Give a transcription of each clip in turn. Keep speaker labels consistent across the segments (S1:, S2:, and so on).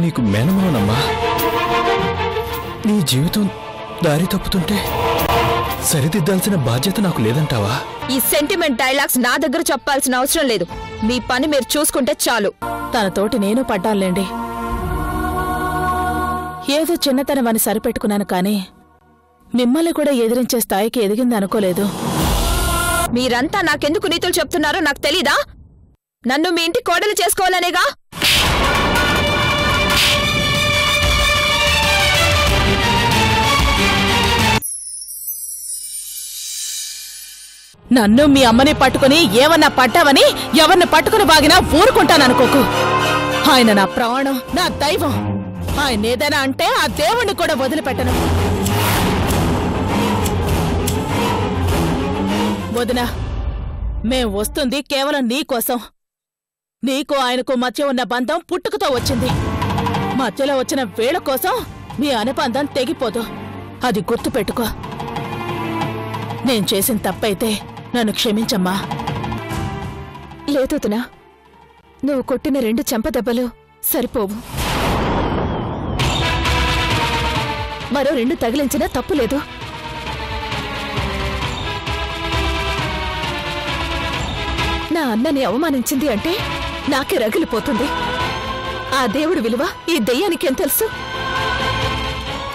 S1: నీకు మేనమావనమ్మా. నీ జీవితం దారి తప్పుతుంటే సరిదిద్దాల్సిన బాధ్యత నాకు లేదంటావా?
S2: ఈ సెంటిమెంట్ డైలాగ్స్ నా దగ్గర చెప్పాల్సిన అవసరం లేదు. మీ పని మీరు చూసుకుంటే చాలు.
S3: తనతోటి నేను పడ్డానులేండి. ఏదో చిన్నతనమని సరిపెట్టుకున్నాను కానీ మిమ్మల్ని కూడా ఎదిరించే స్థాయికి ఎదిగింది అనుకోలేదు.
S2: మీరంతా నాకెందుకు నీతులు చెప్తున్నారో నాకు తెలీదా? నన్ను మీ ఇంటి కోడలు చేసుకోవాలనేగా.
S3: నన్ను మీ అమ్మని పట్టుకుని ఏమన్నా పడ్డావని ఎవరిని పట్టుకుని బాగినా ఊరుకుంటాననుకోకు. ఆయన నా ప్రాణం, నా దైవం. ఆయన ఏదైనా అంటే ఆ దేవుణ్ణి కూడా వదిలిపెట్టను. వదినా, మేం వస్తుంది కేవలం నీకోసం. నీకు ఆయనకు మధ్య ఉన్న బంధం పుట్టుకతో వచ్చింది. మధ్యలో వచ్చిన వేళ కోసం మీ అనుబంధం తెగిపోదు. అది గుర్తుపెట్టుకో. నేను చేసిన తప్పైతే నన్ను క్షమించమ్మా.
S2: లేదొదినా, నువ్వు కొట్టిన 2 చెంపదెబ్బలు సరిపోవు. మరో 2 తగిలించినా తప్పులేదు. నా అన్నని అవమానించింది అంటే నాకే రగిలిపోతుంది. ఆ దేవుడి విలువ ఈ దెయ్యానికేం తెలుసు?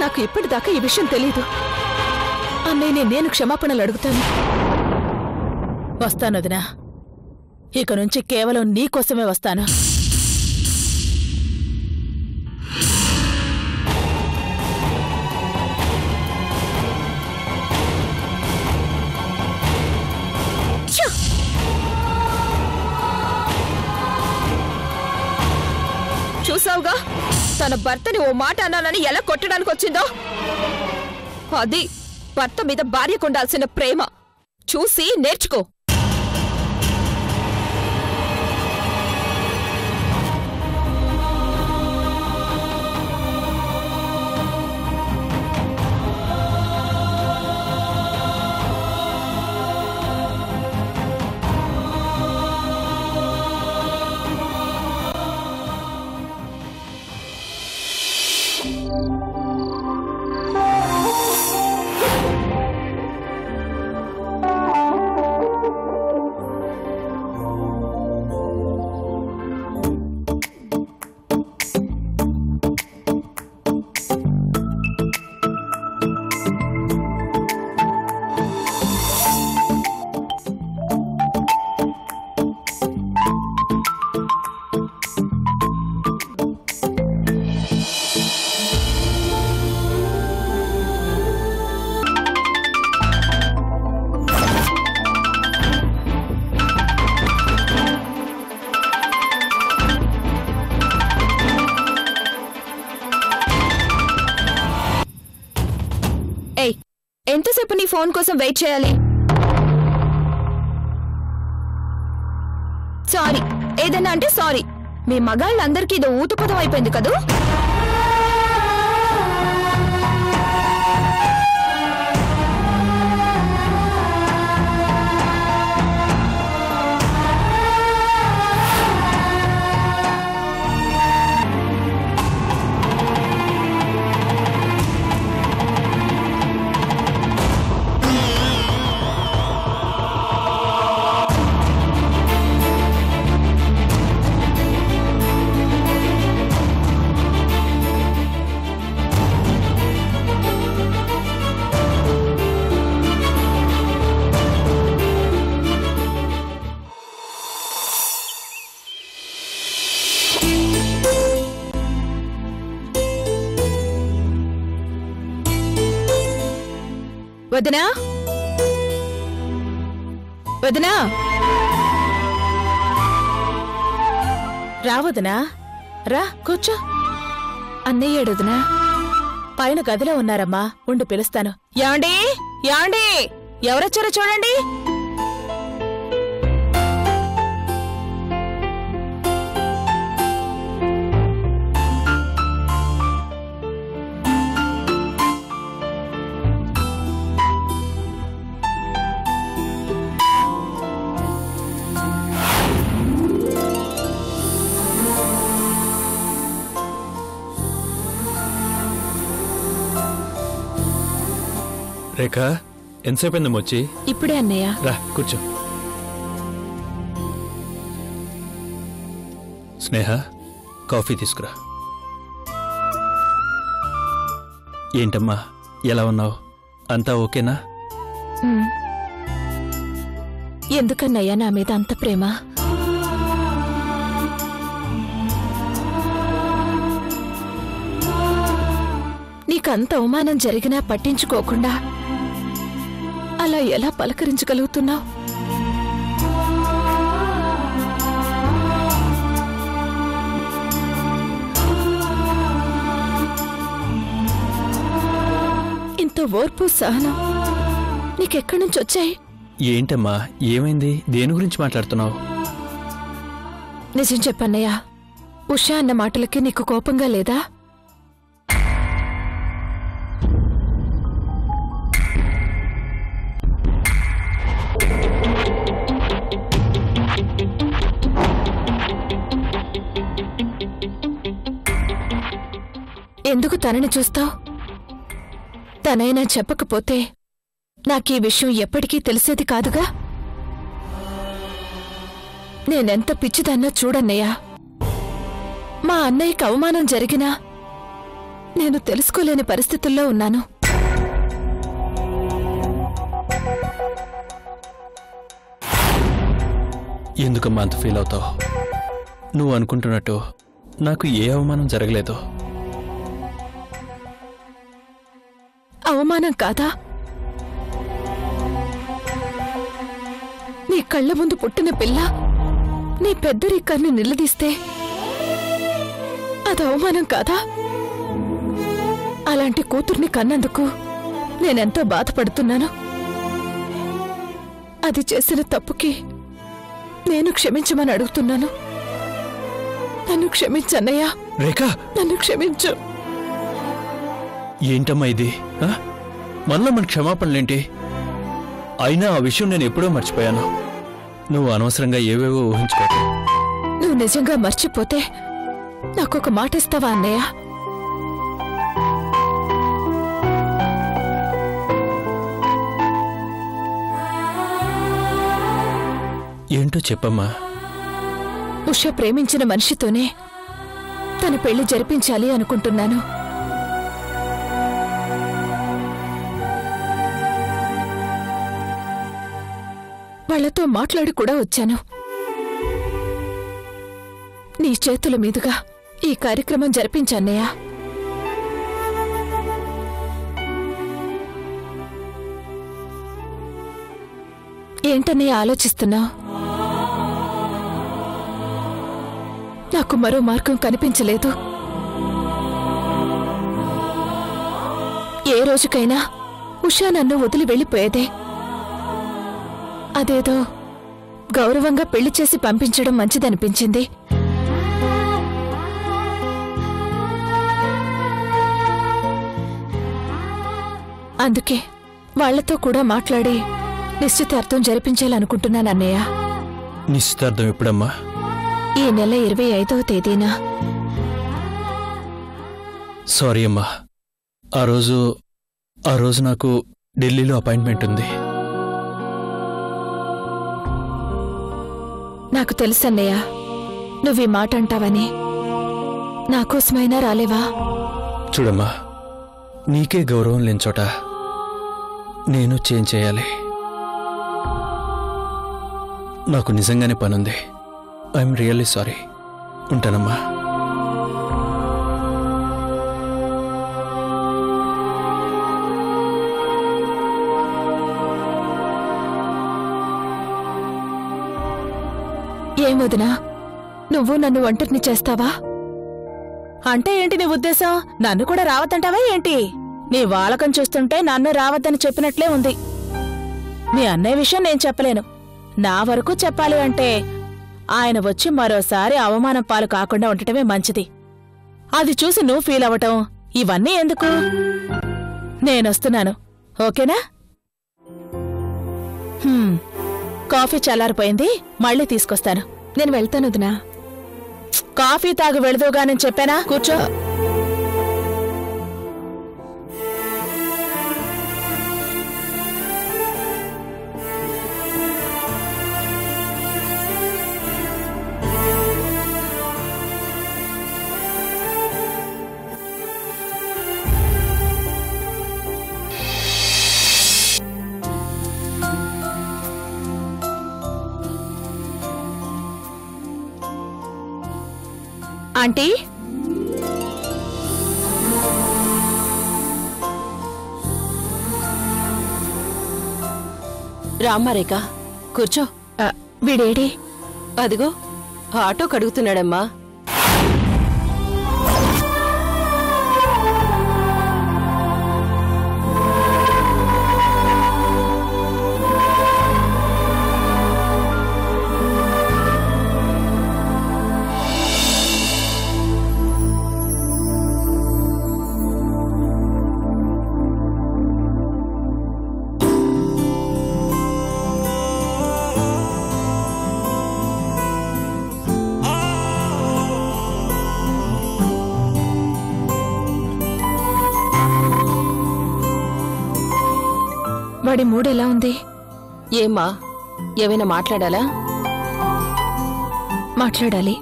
S2: నాకు ఇప్పటిదాకా ఈ విషయం తెలీదు. అన్నయ్యని నేను క్షమాపణలు అడుగుతాను.
S3: వస్తాను వదినా. ఇక నుంచి కేవలం నీకోసమే వస్తాను.
S2: చూసావుగా తన భర్తని ఓ మాట అన్నానని ఎలా కొట్టడానికి వచ్చిందో. అది భర్త మీద భార్యకుండాల్సిన ప్రేమ. చూసి నేర్చుకో. ఎంతసేపు నీ ఫోన్ కోసం వెయిట్ చేయాలి? సారీ, ఏదన్నా అంటే సారీ. మీ మగాళ్ళందరికీ ఇదో ఊతుపదం అయిపోయింది కదూ. వదినా, వదినా,
S3: రావదనా, రా కూర్చో.
S2: అన్నయ్యేడొదినా?
S3: పైన గదిలో ఉన్నారమ్మా, ఉండి పిలుస్తాను. యాండీ, యాండీ, ఎవరొచ్చారో చూడండి.
S1: రేఖ ఎంతసేపు అయిందమ్మా వచ్చి?
S2: ఇప్పుడే అన్నయ్య.
S1: రా కూర్చో. స్నేహ కాఫీ తీసుకురా. ఏంటమ్మా ఎలా ఉన్నావు? అంతా ఓకేనా?
S2: ఎందుకన్నయ్యా నా మీద అంత ప్రేమ? నీకంత అవమానం జరిగినా పట్టించుకోకుండా అలా ఎలా పలకరించగలుగుతున్నావు? ఇంత ఓర్పు సహనం నీకెక్కడి నుంచి వచ్చాయి?
S1: ఏంటమ్మా ఏమైంది? దేని గురించి మాట్లాడుతున్నావు?
S2: నిజం చెప్పన్నయ్యా, ఉషా అన్న మాటలకి నీకు కోపంగా లేదా? ఎందుకు తనని చూస్తావు? తనైనా చెప్పకపోతే నాకీ విషయం ఎప్పటికీ తెలిసేది కాదుగా. నేనెంత పిచ్చిదన్నా చూడన్నయ్యా, మా అన్నయ్యకి అవమానం జరిగినా నేను తెలుసుకోలేని పరిస్థితుల్లో ఉన్నాను.
S1: ఎందుకమ్మా అంత ఫీల్ అవుతావు? నువ్వు అనుకుంటున్నట్టు నాకు ఏ అవమానం జరగలేదు.
S2: అవమానం కాదా? నీ కళ్ళ ముందు పుట్టిన పిల్ల నీ పెద్దరికాన్ని నిలదీస్తే అది అవమానం కాదా? అలాంటి కూతుర్ని కన్నందుకు నేనెంతో బాధపడుతున్నాను. అది చేసిన తప్పుకి నేను క్షమించమని అడుగుతున్నాను. నన్ను క్షమించన్నయ్యా.
S1: రేఖ
S2: నన్ను క్షమించు.
S1: ఏంటమ్మా ఇది? మళ్ళా మన క్షమాపణలేంటి? అయినా ఆ విషయం నేను ఎప్పుడో మర్చిపోయాను. నువ్వు అనవసరంగా ఏవేవో ఊహించుకో.
S2: నువ్వు నిజంగా మర్చిపోతే నాకొక మాట ఇస్తావా అన్నయ్య?
S1: ఏంటో చెప్పమ్మా.
S2: ఉష ప్రేమించిన మనిషితోనే తన పెళ్లి జరిపించాలి అనుకుంటున్నాను. వాళ్లతో మాట్లాడి కూడా వచ్చాను. నీ చేతుల మీదుగా ఈ కార్యక్రమం జరిపించాన్నయ్యా. ఏంటన్నయ్య ఆలోచిస్తున్నావు? నాకు మరో మార్గం కనిపించలేదు. ఏ రోజుకైనా ఉషా నన్ను వదిలి వెళ్ళిపోయేదే. అదేదో గౌరవంగా పెళ్లి చేసి పంపించడం మంచిదనిపించింది. అందుకే వాళ్లతో కూడా మాట్లాడి నిశ్చితార్థం జరిపించాలనుకుంటున్నాను అన్నయ్య.
S1: నిశ్చితార్థం ఎప్పుడమ్మా?
S2: ఈ నెల 25వ తేదీన.
S1: సారీ అమ్మా, ఆ రోజు నాకు ఢిల్లీలో అపాయింట్మెంట్ ఉంది.
S2: నాకు తెలుసన్నయ్య నువ్వు ఈ మాట అంటావని. నాకోసమైనా రాలేవా?
S1: చూడమ్మా, నీకే గౌరవం లేని చోట నేను చేంజ్ చేయాలి. నాకు నిజంగానే పనుంది. I'm really sorry. ఉంటానమ్మా.
S2: ఏమొదినా, నువ్వు నన్ను ఒంటరిని చేస్తావా?
S3: అంటే ఏంటి నీ ఉద్దేశం? నన్ను కూడా రావద్దంటావా ఏంటి? నీ వాలకం చూస్తుంటే నన్ను రావద్దని చెప్పినట్లే ఉంది. నీ అన్నయ్య విషయం నేను చెప్పలేను. నా వరకు చెప్పాలి అంటే ఆయన వచ్చి మరోసారి అవమానం పాలు కాకుండా ఉండటమే మంచిది. అది చూసి నువ్వు ఫీల్ అవ్వటం ఇవన్నీ ఎందుకు? నేనొస్తున్నాను, ఓకేనా? కాఫీ చల్లారిపోయింది, మళ్ళీ తీసుకొస్తాను.
S2: నేను వెళ్తాను వదినా.
S3: కాఫీ తాగి వెళదువుగా నేను చెప్పానా? కూర్చో.
S2: ఆంటీ
S4: రామ్మా రేఖ కూర్చో.
S2: వీడేడి?
S4: అదిగో ఆటో కడుగుతున్నాడమ్మా.
S2: వాడి మూడెలా ఉంది?
S4: ఏమ్మా ఏమైనా మాట్లాడాలా?
S2: మాట్లాడాలి.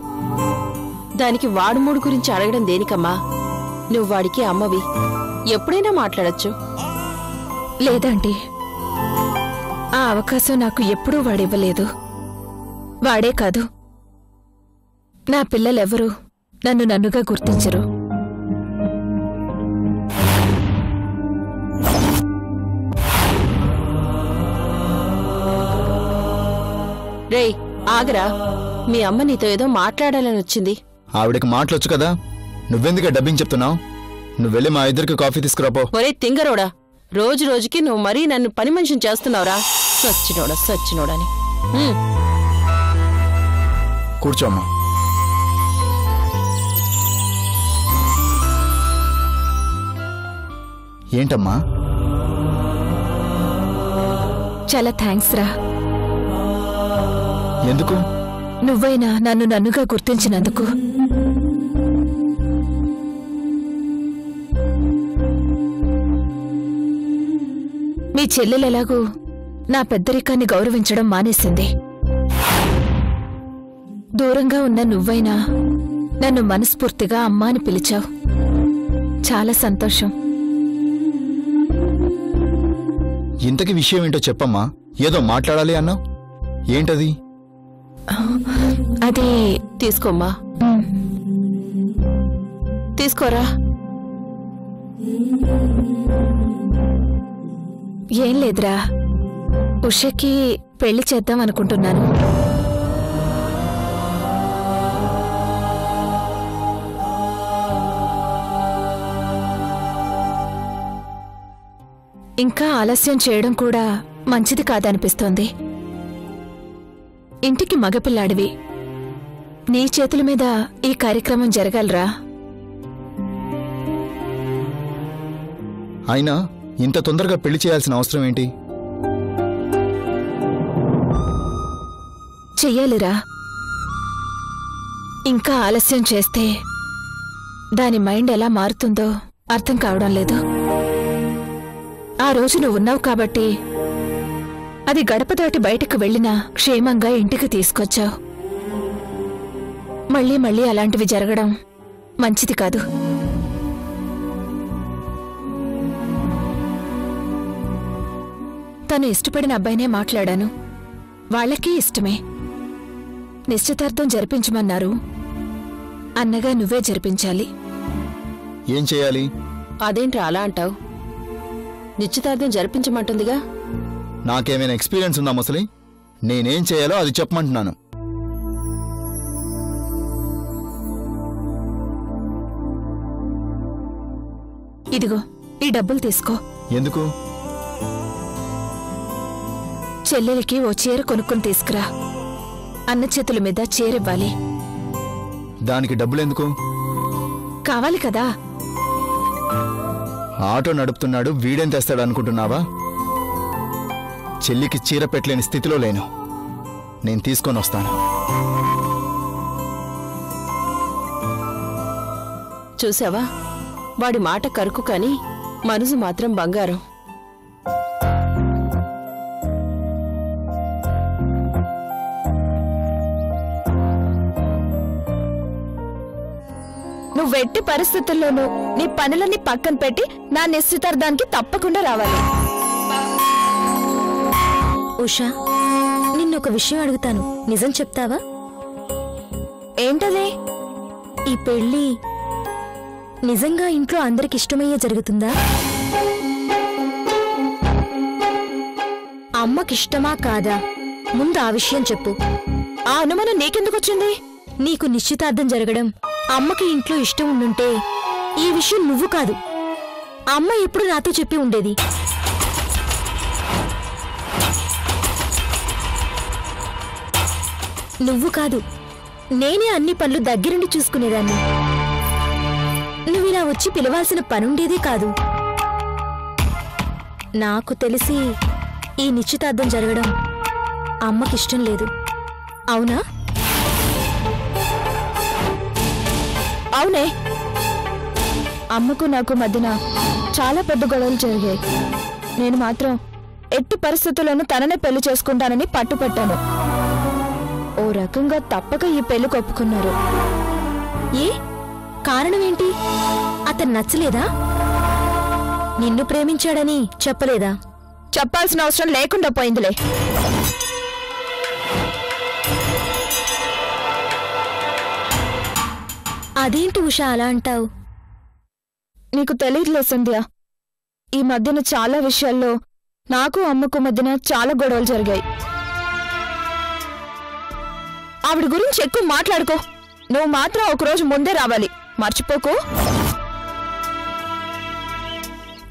S4: దానికి వాడు మూడు గురించి అడగడం దేనికమ్మా? నువ్వు వాడికి అమ్మవి, ఎప్పుడైనా మాట్లాడచ్చు.
S2: లేదంటీ, ఆ అవకాశం నాకు ఎప్పుడూ వాడివ్వలేదు. వాడే కాదు, నా పిల్లలెవరూ నన్ను నన్నుగా గుర్తించరు.
S4: రేయ్ ఆగరా, మీ అమ్మ నీతో ఏదో మాట్లాడాలని వచ్చింది.
S5: ఆవిడకి మాటలొచ్చు కదా, నువ్వెందుకు డబ్బింగ్ చెప్తున్నావు? నువ్వెళ్ళి మా ఇద్దరికి కాఫీ తీసుకురాపో.
S4: ఒరే తింగరోడా, రోజు రోజుకి నువ్వు మరీ నన్ను పని మనిషిని చేస్తున్నావురా. సచ్చినోడని.
S5: కూర్చోమ్మా. ఏంటమ్మా?
S2: చాలా థ్యాంక్స్ రా.
S5: ఎందుకు?
S2: నువ్వైనా నన్ను నన్నుగా గుర్తించినందుకు. మీ చెల్లెలెలాగూ నా పెద్దరికాన్ని గౌరవించడం మానేసింది. దూరంగా ఉన్న నువ్వైనా నన్ను మనస్ఫూర్తిగా అమ్మా అని పిలిచావు. చాలా సంతోషం.
S5: ఇంతకీ విషయం ఏంటో చెప్పమ్మా. ఏదో మాట్లాడాలి అన్నావు, ఏంటది?
S2: అది
S4: తీసుకోమ్మా. తీసుకోరా.
S2: ఏం లేదురా, ఉషకి పెళ్లి చేద్దాం అనుకుంటున్నాను. ఇంకా ఆలస్యం చేయడం కూడా మంచిది కాదనిపిస్తోంది. ఇంటికి మగపిల్లాడివి, నీ చేతుల మీద ఈ కార్యక్రమం జరగాలరా.
S5: అయినా ఇంత తొందరగా పెళ్లి చేయాల్సిన అవసరం ఏంటి?
S2: చెయ్యాలిరా. ఇంకా ఆలస్యం చేస్తే దాని మైండ్ ఎలా మారుతుందో అర్థం కావడం లేదు. ఆ రోజు నువ్వున్నావు కాబట్టి అది గడప దాటి బయటకు వెళ్ళినా క్షేమంగా ఇంటికి తీసుకొచ్చావు. మళ్ళీ మళ్ళీ అలాంటివి జరగడం మంచిది కాదు. తను ఇష్టపడిన అబ్బాయినే మాట్లాడాను. వాళ్ళకి ఇష్టమే. నిశ్చితార్థం జరిపించమన్నారు. అన్నగా నువ్వే జరిపించాలి.
S5: ఏం చేయాలి?
S4: అదేంట్రా అలా అంటావు? నిశ్చితార్థం జరిపించమంటుందిగా.
S5: నాకేమైనా ఎక్స్పీరియన్స్ ఉందా ముసలి? నేనేం చేయాలో అది చెప్పమంటున్నాను.
S2: ఇదిగో ఈ డబ్బులు తీసుకో.
S5: ఎందుకు?
S2: చెల్లెలికి ఓ చీర కొనుక్కుని తీసుకురా. అన్న చేతుల మీద చీరివ్వాలి.
S5: దానికి డబ్బులెందుకు?
S2: కావాలి కదా.
S5: ఆటో నడుపుతున్నాడు, వీడేం తెస్తాడు అనుకుంటున్నావా? చెల్లికి చీర పెట్టలేని స్థితిలో లేను. నేను తీసుకొని వస్తాను.
S4: చూసావా, వాడి మాట కరుకు కాని మనసు మాత్రం బంగారం.
S2: నువ్వెట్టి పరిస్థితుల్లోనూ నీ పనులన్నీ పక్కన పెట్టి నా నిశ్చితార్థానికి తప్పకుండా రావాలి.
S6: ఉషా, నిన్నొక విషయం అడుగుతాను, నిజం చెప్తావా?
S2: ఏంటది?
S6: ఈ పెళ్లి నిజంగా ఇంట్లో అందరికి ఇష్టమయ్యే జరుగుతుందా? అమ్మకిష్టమా కాదా? ముందు ఆ విషయం చెప్పు.
S2: ఆ అనుమానం నీకెందుకొచ్చింది?
S6: నీకు నిశ్చితార్థం జరగడం అమ్మకి ఇంట్లో ఇష్టం ఉండుంటే ఈ విషయం నువ్వు కాదు, అమ్మ ఎప్పుడు నాతో చెప్పి ఉండేది. నువ్వు కాదు, నేనే అన్ని పనులు దగ్గరుండి చూసుకునేదాన్ని. నువ్విలా వచ్చి పిలవాల్సిన పనుండేదే కాదు. నాకు తెలిసి ఈ నిశ్చితార్థం జరగడం అమ్మకిష్టం లేదు, అవునా?
S2: అవునే, అమ్మకు నాకు మధ్యన చాలా పెద్ద గొడవలు జరిగాయి. నేను మాత్రం ఎట్టి పరిస్థితుల్లోనూ తననే పెళ్లి చేసుకుంటానని పట్టుపట్టాను. ఓ రకంగా తప్పక ఈ పెళ్లి ఒప్పుకున్నారు.
S6: ఏ కారణమేంటి? అతను నచ్చలేదా? నిన్ను ప్రేమించాడని చెప్పలేదా?
S2: చెప్పాల్సిన అవసరం లేకుండా పోయిందిలే.
S6: అదేంటి ఉషా అలా అంటావు?
S2: నీకు తెలియదులే సంధ్య, ఈ మధ్యన చాలా విషయాల్లో నాకు అమ్మకు మధ్యన చాలా గొడవలు జరిగాయి. ఆవిడ గురించి ఎక్కువ మాట్లాడుకో. నువ్వు మాత్రం ఒకరోజు ముందే రావాలి, మర్చిపోకు.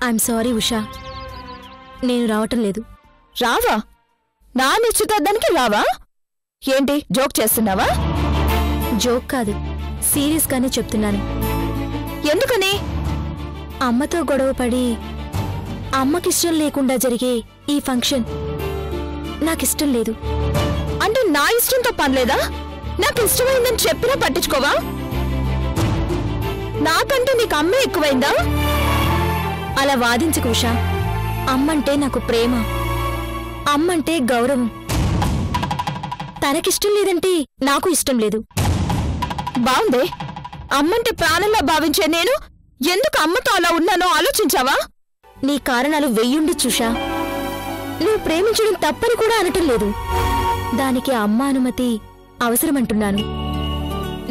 S6: ఐఎమ్ సారీ ఉషా, నేను రావటం లేదు.
S2: రావా? నా నిశ్చితార్థానికి రావా? ఏంటి జోక్ చేస్తున్నావా?
S6: జోక్ కాదు, సీరియస్ గానే చెప్తున్నాను.
S2: ఎందుకని?
S6: అమ్మతో గొడవపడి అమ్మకిష్టం లేకుండా జరిగే ఈ ఫంక్షన్ నాకిష్టం లేదు.
S2: అంటే నా ఇష్టంతో పనిలేదా? నాకు ఇష్టమైందని చెప్పినా పట్టించుకోవా? నాకంటే నీకు అమ్మే ఎక్కువైందా?
S6: అలా వాదించకు ఉషా. అమ్మంటే నాకు ప్రేమ, అమ్మంటే గౌరవం. తనకిష్టం లేదంటే నాకు ఇష్టం లేదు.
S2: బావుందే, అమ్మంటే ప్రాణంలా భావించే నేను ఎందుకు అమ్మతో అలా ఉన్నానో ఆలోచించావా?
S6: నీ కారణాలు వెయ్యుండొచ్చు ఉషా. నువ్వు ప్రేమించడం తప్పని కూడా అనటం లేదు, దానికి అమ్మ అనుమతి అవసరమంటున్నాను.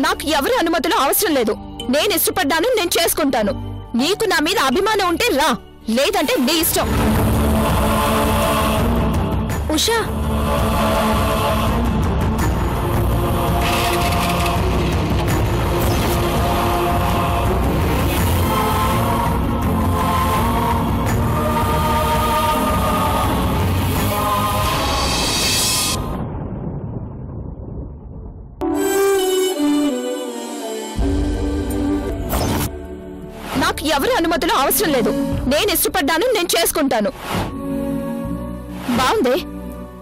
S2: నాకు ఎవరి అనుమతులు అవసరం లేదు. నేను ఇష్టపడ్డాను, నేను చేసుకుంటాను. నీకు నా మీద అభిమానం ఉంటే రా, లేదంటే నీ ఇష్టం.
S6: ఉషా,
S2: నాకు ఎవరి అనుమతులు అవసరం లేదు. నేను ఇష్టపడ్డాను, నేను చేసుకుంటాను. బావుందే,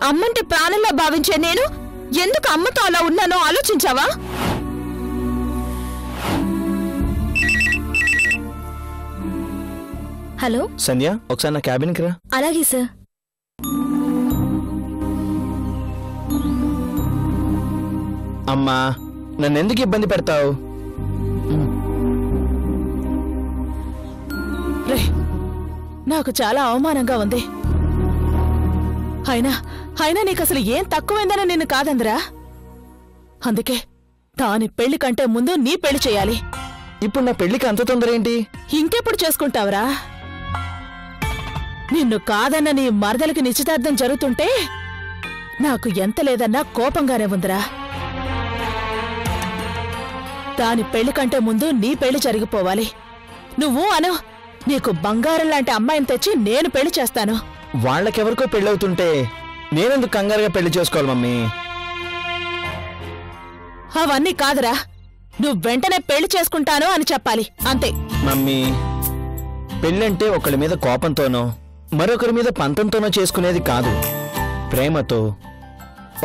S2: అమ్మంటే ప్రాణంలా భావించే నేను ఎందుకు అమ్మతో అలా ఉన్నానో ఆలోచించావా?
S6: హలో
S5: సంధ్య, ఒకసారి నా క్యాబిన్కి రా.
S6: అలాగే సార్.
S5: అమ్మా, నన్నెందుకు ఇబ్బంది పెడతావు?
S3: రే, నాకు చాలా అవమానంగా ఉంది. అయినా అయినా నీకసలు ఏం తక్కువైందని నిన్ను కాదందిరా. అందుకే దాని పెళ్లి కంటే ముందు నీ పెళ్లి చేయాలి.
S5: ఇప్పుడు నా పెళ్లికి అంత తొందర ఏంటి?
S3: ఇంకెప్పుడు చేసుకుంటావురా? నిన్ను కాదన్న నీ మరదలకి నిశ్చితార్థం జరుగుతుంటే నాకు ఎంత లేదన్నా కోపంగానే ఉందిరా. దాని పెళ్లి కంటే ముందు నీ పెళ్లి జరిగిపోవాలి. నువ్వు అను, నీకు బంగారం లాంటి అమ్మాయిని తెచ్చి నేను పెళ్లి చేస్తాను.
S5: వాళ్ళకెవరికో పెళ్ళవుతుంటే నేనెందుకు కంగారుగా పెళ్లి చేసుకోవాలి మమ్మీ?
S3: అవన్నీ కాదురా, నువ్వు వెంటనే పెళ్లి చేసుకుంటాను అని చెప్పాలి, అంతే.
S5: మమ్మీ, పెళ్ళంటే ఒకళ్ళ మీద కోపంతోనో మరొకరి మీద పంతంతోనో చేసుకునేది కాదు. ప్రేమతో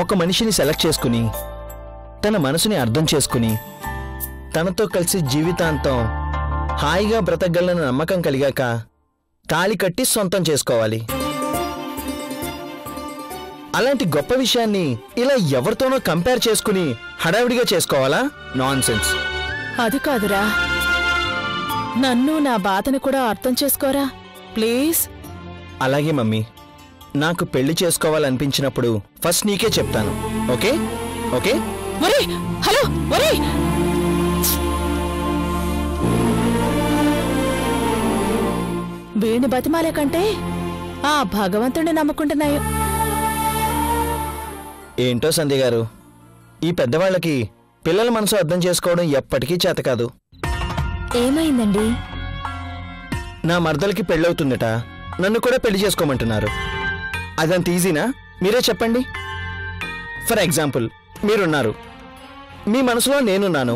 S5: ఒక మనిషిని సెలెక్ట్ చేసుకుని తన మనసుని అర్థం చేసుకుని తనతో కలిసి జీవితాంతం హాయిగా బ్రతకగలన నమ్మకం కలిగాక తాళి కట్టి సొంతం చేసుకోవాలి. అలాంటి గొప్ప విషయాన్ని ఇలా ఎవరితోనో కంపేర్ చేసుకుని హడావిడిగా చేసుకోవాలా? నాన్సెన్స్.
S3: అది కాదురా, నన్ను నా బాధను కూడా అర్థం చేసుకోరా ప్లీజ్.
S5: అలాగే మమ్మీ, నాకు పెళ్లి చేసుకోవాలనిపించినప్పుడు ఫస్ట్ నీకే చెప్తాను. ఓకే? ఓకే?
S3: ఒరేయ్, హలో ఒరేయ్, వీణ్ణి బతిమాలే కంటే ఆ భగవంతుడిని నమ్ముకుంటున్నాయో.
S5: ఏంటో సంధ్య గారు, ఈ పెద్దవాళ్ళకి పిల్లల మనసు అర్థం చేసుకోవడం ఎప్పటికీ చేత కాదు.
S6: ఏమైందండి?
S5: నా మర్దలకి పెళ్ళవుతుందట, నన్ను కూడా పెళ్లి చేసుకోమంటున్నారు. అదంత ఈజీనా? మీరే చెప్పండి. ఫర్ ఎగ్జాంపుల్, మీరున్నారు, మీ మనసులో నేనున్నాను.